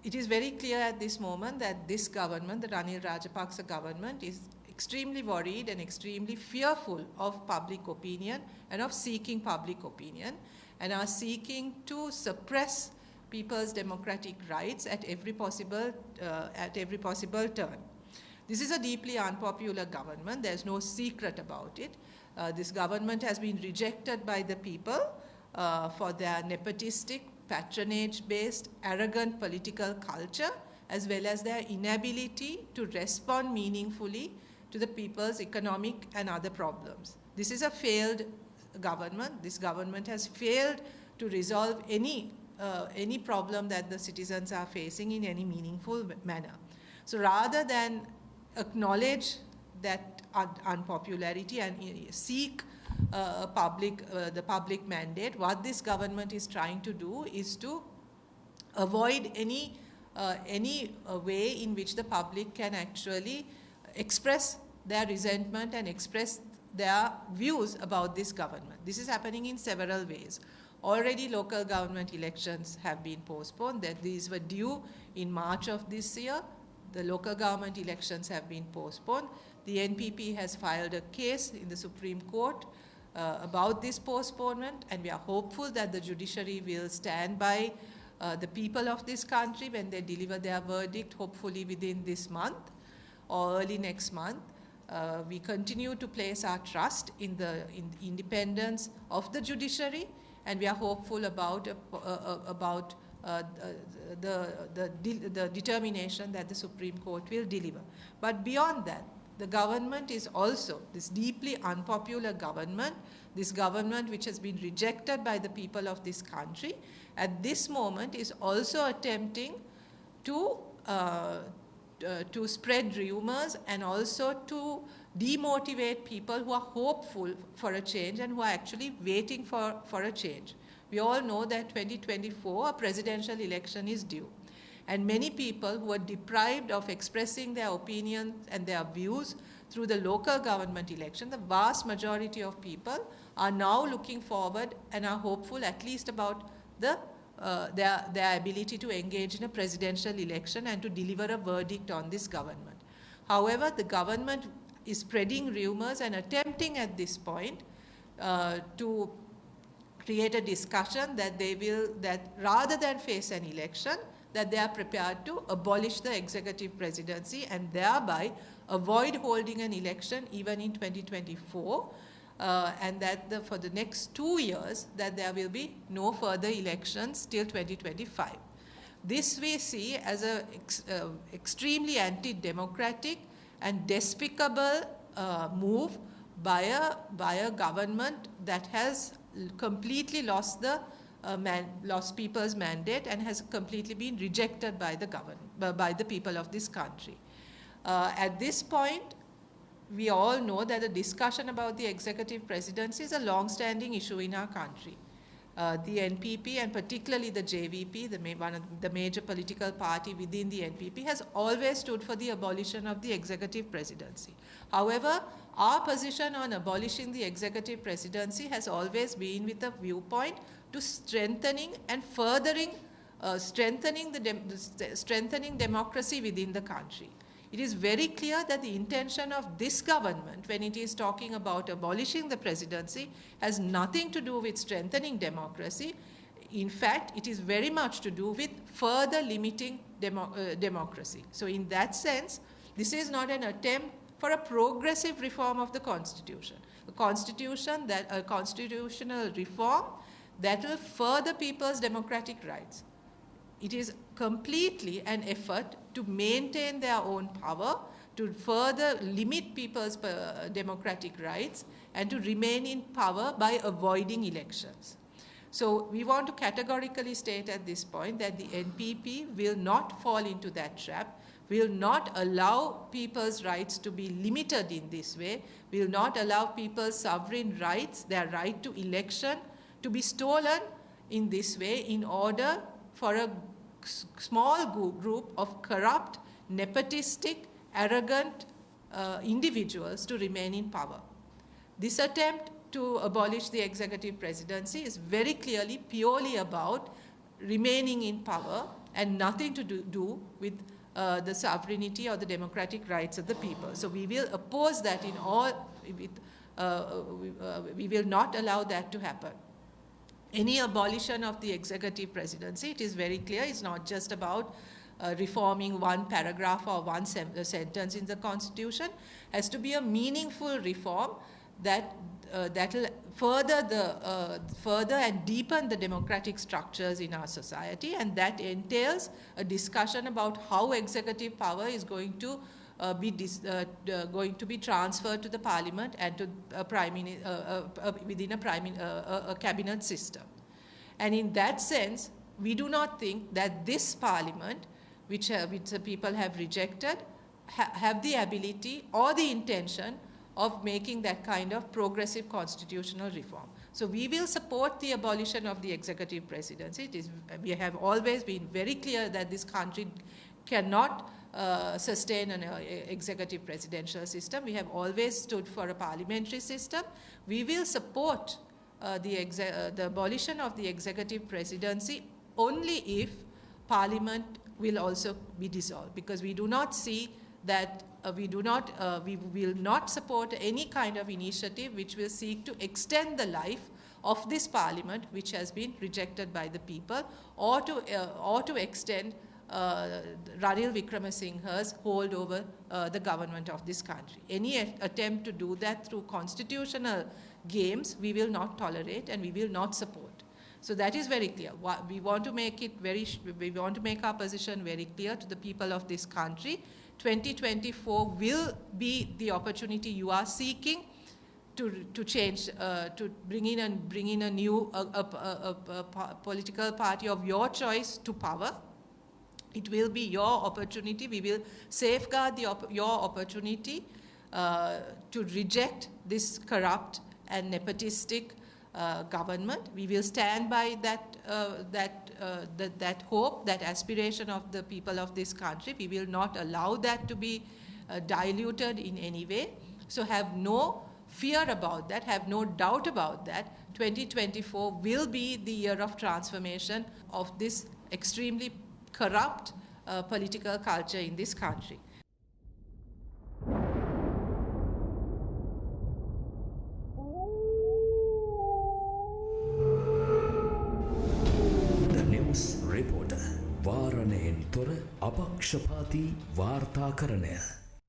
it is very clear at this moment that this government, the Ranil Rajapaksa government, is extremely worried and extremely fearful of public opinion and of seeking public opinion, and are seeking to suppress people's democratic rights at every possible turn. This is a deeply unpopular government. There's no secret about it. This government has been rejected by the people for their nepotistic, patronage-based, arrogant political culture, as well as their inability to respond meaningfully to the people's economic and other problems. This is a failed government. This government has failed to resolve any problem that the citizens are facing in any meaningful manner. So rather than acknowledge that unpopularity and seek the public mandate, what this government is trying to do is to avoid any way in which the public can actually express their resentment and express their views about this government. This is happening in several ways. Already local government elections have been postponed. That these were due in March of this year. The local government elections have been postponed. The NPP has filed a case in the Supreme Court about this postponement, and we are hopeful that the judiciary will stand by the people of this country when they deliver their verdict, hopefully within this month or early next month. We continue to place our trust in the independence of the judiciary, and we are hopeful about the determination that the Supreme Court will deliver. But beyond that, the government is also, this deeply unpopular government, this government which has been rejected by the people of this country, at this moment is also attempting to spread rumors and also to demotivate people who are hopeful for a change and who are actually waiting for a change. We all know that 2024, a presidential election is due. And many people who are deprived of expressing their opinions and their views through the local government election, the vast majority of people are now looking forward and are hopeful at least about their ability to engage in a presidential election and to deliver a verdict on this government. However, the government is spreading rumors and attempting at this point to create a discussion that rather than face an election, that they are prepared to abolish the executive presidency and thereby avoid holding an election even in 2024, and that for the next 2 years that there will be no further elections till 2025. This we see as an extremely anti-democratic and despicable move by a government that has completely lost people's mandate and has completely been rejected by the people of this country. At this point, we all know that the discussion about the executive presidency is a long-standing issue in our country. The NPP and particularly the JVP, one of the major political party within the NPP, has always stood for the abolition of the executive presidency. However, our position on abolishing the executive presidency has always been with a viewpoint to strengthening and furthering strengthening democracy within the country. It is very clear that the intention of this government, when it is talking about abolishing the presidency, has nothing to do with strengthening democracy. In fact, it is very much to do with further limiting democracy. So in that sense, this is not an attempt for a progressive reform of the Constitution. A constitutional reform that will further people's democratic rights. It is completely an effort to maintain their own power, to further limit people's democratic rights, and to remain in power by avoiding elections. So we want to categorically state at this point that the NPP will not fall into that trap, will not allow people's rights to be limited in this way, will not allow people's sovereign rights, their right to election, to be stolen in this way in order for a small group of corrupt, nepotistic, arrogant individuals to remain in power. This attempt to abolish the executive presidency is very clearly purely about remaining in power and nothing to do with the sovereignty or the democratic rights of the people. So we will oppose that in all, we will not allow that to happen. Any abolition of the executive presidency, it is very clear, it's not just about reforming one paragraph or one sentence in the Constitution. Has to be a meaningful reform that will further and deepen the democratic structures in our society, and that entails a discussion about how executive power is going to be transferred to the parliament and to within a cabinet system. And in that sense, we do not think that this parliament, which the people have rejected, have the ability or the intention of making that kind of progressive constitutional reform. So we will support the abolition of the executive presidency. We have always been very clear that this country cannot sustain an executive presidential system. We have always stood for a parliamentary system. We will support the abolition of the executive presidency only if Parliament will also be dissolved, because we do not see that we will not support any kind of initiative which will seek to extend the life of this Parliament, which has been rejected by the people, or to extend Ranil Wickremesinghe's hold over the government of this country. Any attempt to do that through constitutional games, we will not tolerate and we will not support. So that is very clear. We want to make our position very clear to the people of this country. 2024 will be the opportunity you are seeking to change, to bring in a new political party of your choice to power. It will be your opportunity. We will safeguard your opportunity to reject this corrupt and nepotistic government. We will stand by that hope, that aspiration of the people of this country. We will not allow that to be diluted in any way. So have no fear about that, have no doubt about that. 2024 will be the year of transformation of this extremely corrupt political culture in this country. Report වාරණයෙන් තොර අපක්ෂපාතී වාර්තාකරණය